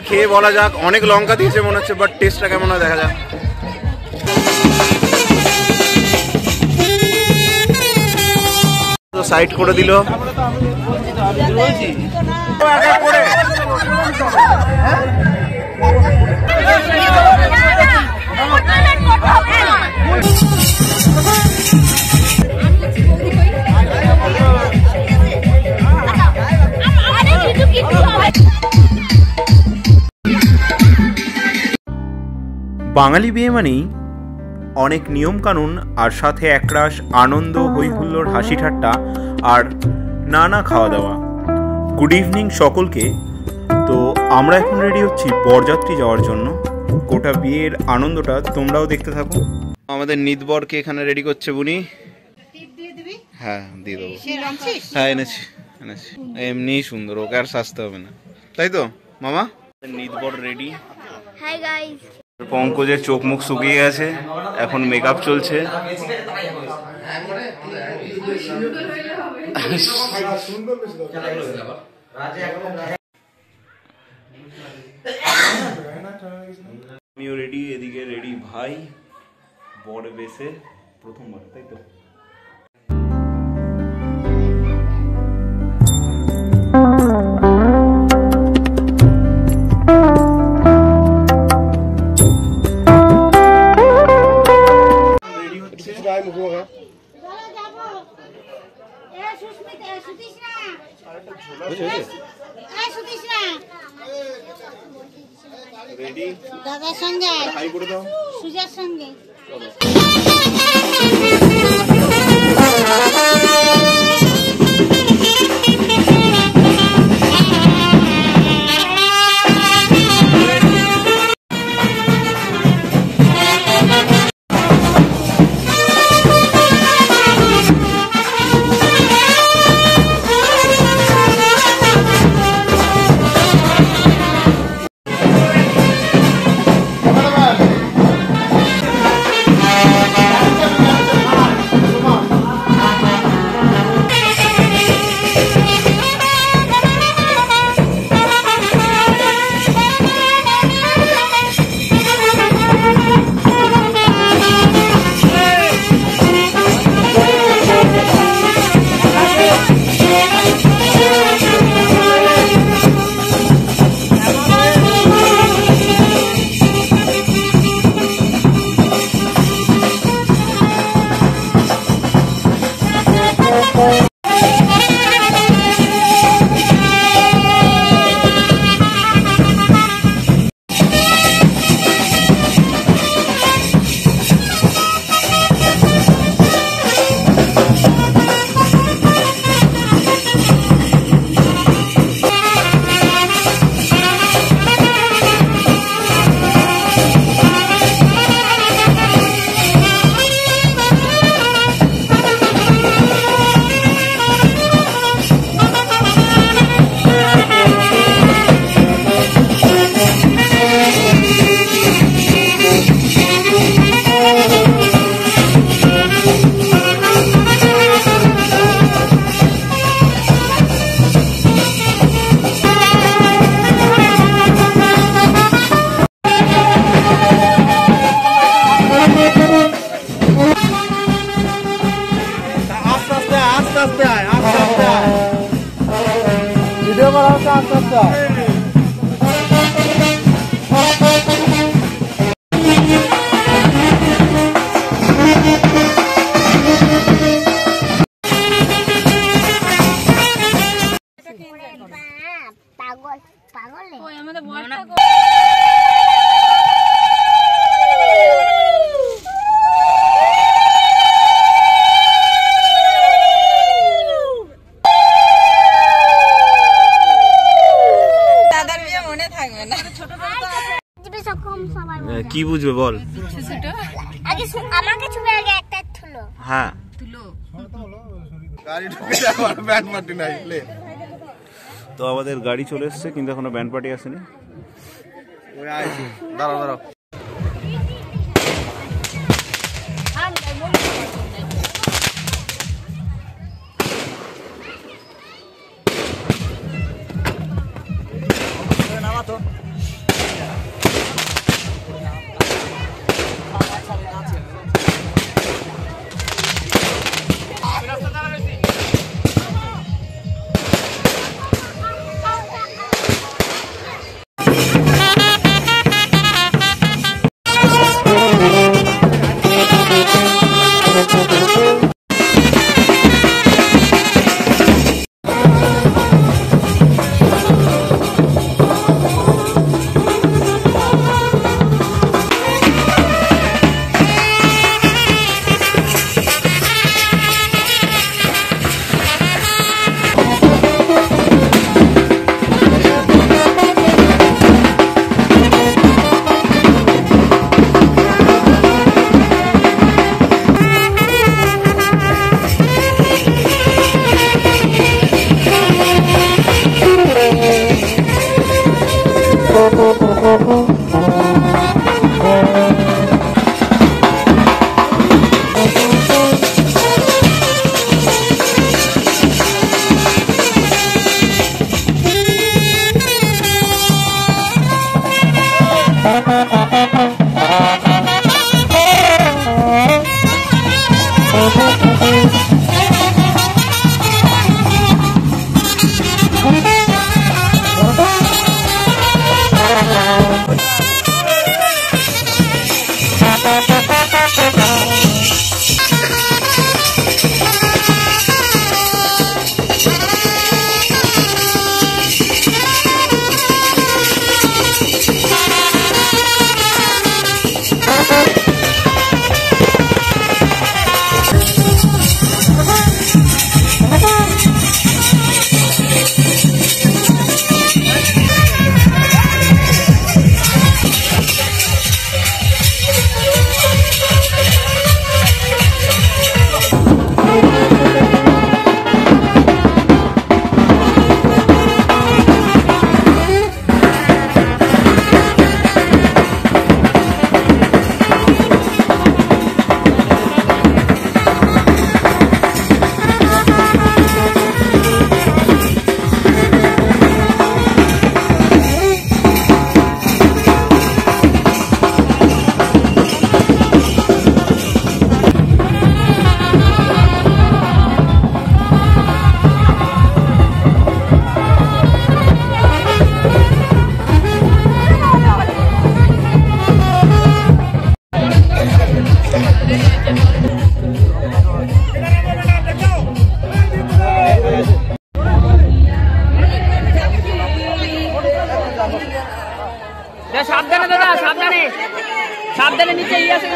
খেয়ে বলা যাক। অনেক লঙ্কা দিয়েছে মনে হচ্ছে, বাট টেস্টটা কেমন হয় দেখা যাক। তো সাইড করে দিল। বাঙালি বিয়ে মানেই অনেক নিয়মকানুন, আর সাথে একরাশ আনন্দ, হইহুল্লোড়, হাসি ঠাট্টা আর নানা খাওয়া দাওয়া। গুড ইভিনিং সকলকে। তো আমরা এখন রেডি হচ্ছি বরযাত্রী যাওয়ার জন্য। গোটা বিয়ের আনন্দটা তোমরাও দেখতে থাকো। আমাদের নিতবরকে এখানে রেডি করছে বুনি। হ্যাঁ দিয়ে দেবো। হ্যাঁ এনেছি এনেছি, এমনিই সুন্দর, ওকে আর সাজতে হবে না, তাই তো মামা? নিতবর রেডি। Hi guys. পঙ্কজের চোখ মুখ শুকিয়ে গেছে, এখন মেকআপ চলছে। আমিও রেডি, এদিকে রেডি ভাই, বড় বেসে প্রথমবার, তাই তো? দাদার সঙ্গে সুজার সঙ্গে ভিডিও করা হচ্ছে আস্তে আস্তে। কি বুঝবে বল? আমাকে ছুবে আগে একটা তুলো। হ্যাঁ তুলো। গাড়ি ঢুকে যাবে, ব্যান্ড পার্টি নাই প্লে। তো আমাদের গাড়ি চলে এসেছে, কিন্তু এখনো ব্যান্ড পার্টি আসেনি। ওই আইছি, দাঁড়াও দাঁড়াও। নামা তো।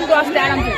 কিন্তু আসতে আরামসে।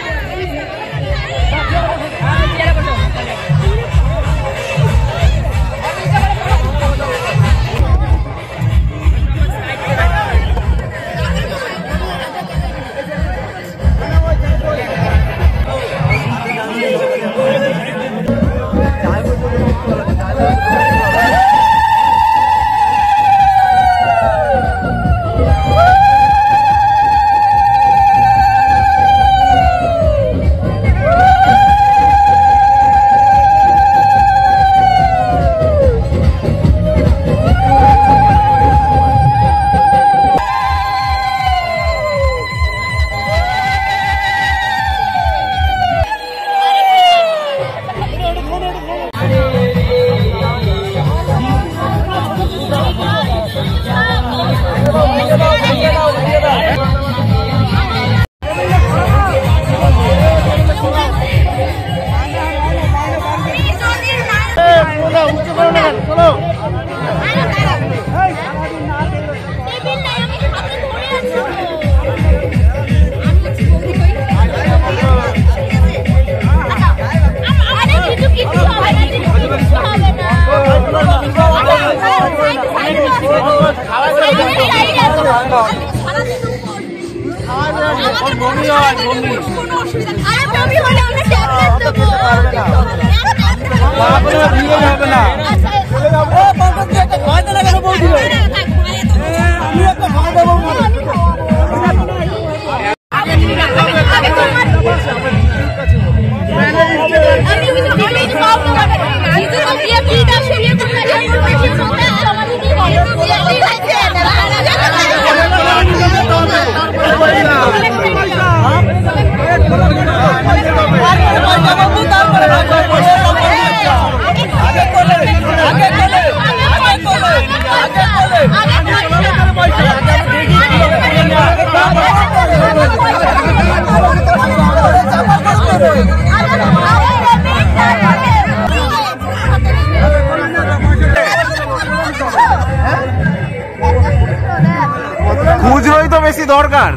খুচরোই তো বেশি দরকার।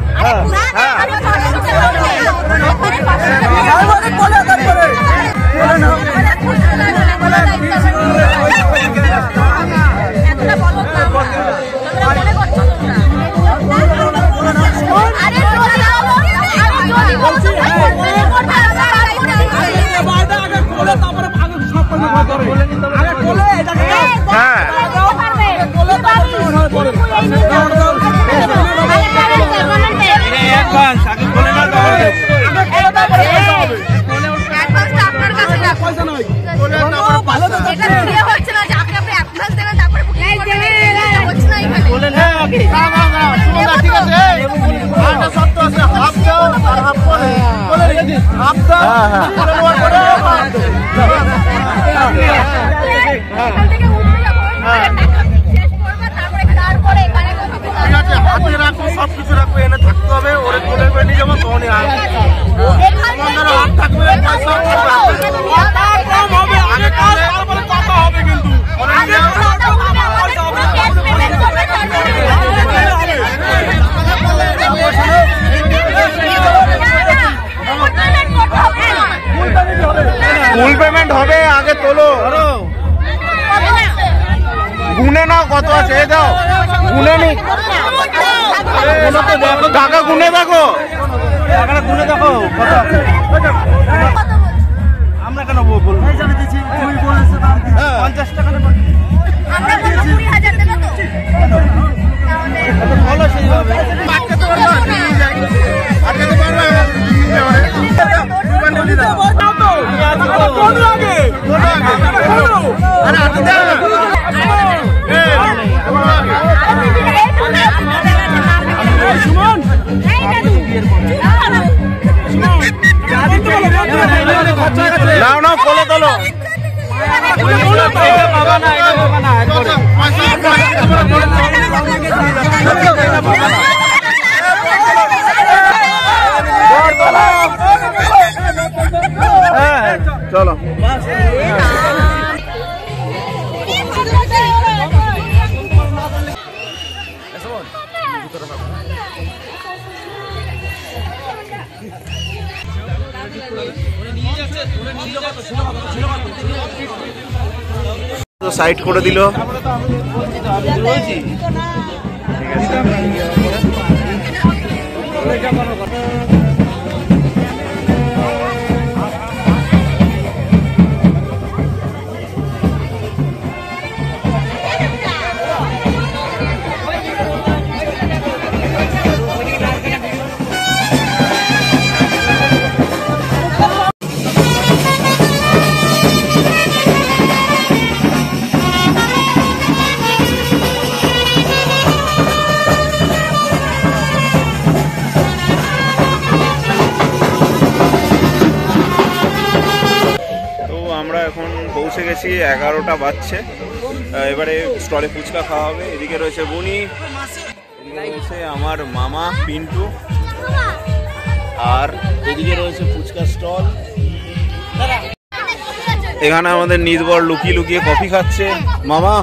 সবকিছু রাখবো, এনে থাকতে হবে, ওরে কোলে করে নিয়ে যাবো, তখনই আগে কথা হবে কিন্তু ফুল পেমেন্ট হবে, আগে তোলো, গুনে নাও কত আছে, এ দাও গুনে নি, টাকা গুনে দেখো, টাকাটা গুনে দেখো কত। আমরা কেন বলবো 50 টাকা বলো সেইভাবে নাও নাও কোলে তোলো, বাবা না এটা বাবা না চলো তো সাইড করে দিল। ঠিক আছে, আমরা এখন পৌঁছে গেছি, 11টা বাজছে। এবারে স্টলে ফুচকা খাওয়া হবে। এদিকে রয়েছে বুনি, এদিকে রয়েছে আমার মামা পিন্টু, আর এদিকে রয়েছে ফুচকা স্টল। এখানে আমাদের নির্ভর লুকিয়ে লুকিয়ে কফি খাচ্ছে মামা।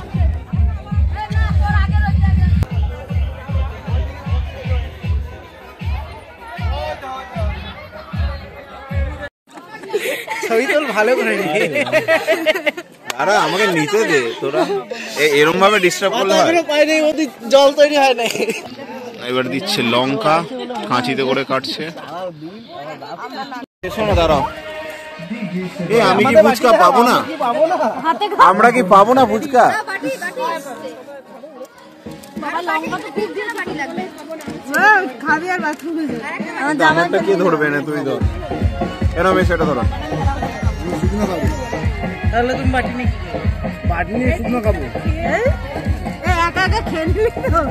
ভালো করে আরে আমাকে নিতে দে, তোরা এরম ভাবে ডিস্টার্ব করলে হয়? জল তৈরি হয় না। এবার দিচ্ছে লঙ্কা, কাঁচিতে করে কাটছে। শোনো দাঁড়াও, আমি কি ফুচকা পাবো না? আমরা কি পাবো না ফুচকা? আমারটা কে ধরবে না? তুই ধর, এরম সেটা ধরো। তাহলে তুমি বাটি নিয়ে শুকনো খাবো। একা একা খেয়ে নিলি তো।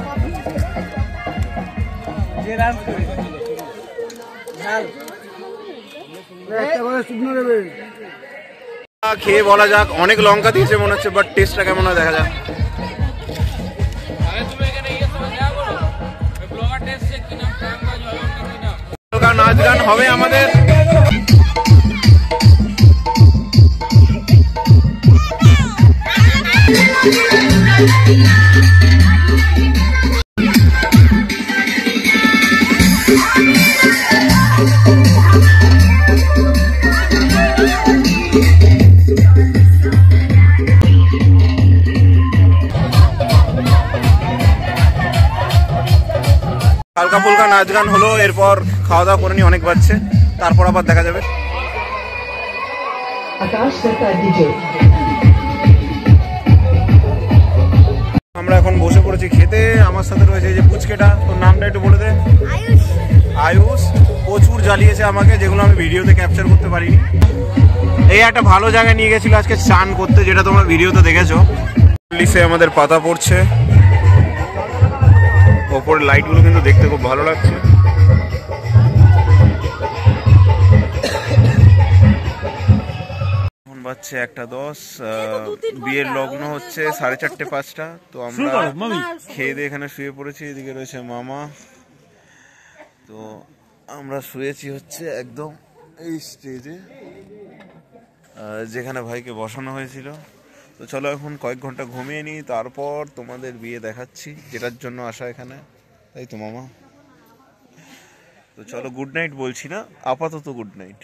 যে রান করে শুকনো দেবে। খেয়ে বলা যাক, অনেক লঙ্কা দিয়েছে মনে হচ্ছে, বাট টেস্টটা কেমন হয় দেখা যাক। নাচ গান হবে আমাদের। হালকা ফুলকা নাচ গান হলো, এরপর খাওয়া দাওয়া করে নি, অনেক বাজছে, তারপর আবার দেখা যাবে। আমরা এখন বসে পড়েছি খেতে। আমার সাথে রয়েছে এই যে পুচকেটা, তোর নামটা একটু বলে দে। আয়ুষ। প্রচুর জ্বালিয়েছে আমাকে, যেগুলো আমি ভিডিওতে ক্যাপচার করতে পারিনি। এই একটা ভালো জায়গায় নিয়ে গেছিল আজকে স্নান করতে, যেটা তোমরা ভিডিওতে দেখেছো। পুলিশে আমাদের পাতা পড়ছে, ওপরের লাইটগুলো কিন্তু দেখতে খুব ভালো লাগছে। এখন বাজছে 1:10, বিয়ের লগ্ন হচ্ছে 4:30-5টা। তো আমরা খেয়ে দিয়ে এখানে শুয়ে পড়েছি। এদিকে রয়েছে মামা। তো আমরা শুয়েছি হচ্ছে একদম এই স্টেজে, যেখানে ভাইকে বসানো হয়েছিল। তো চলো এখন কয়েক ঘন্টা ঘুমিয়ে নিই, তারপর তোমাদের বিয়ে দেখাচ্ছি, যেটার জন্য আসা এখানে, তাই তো মামা? তো চলো, গুড নাইট বলছি না, আপাতত গুড নাইট।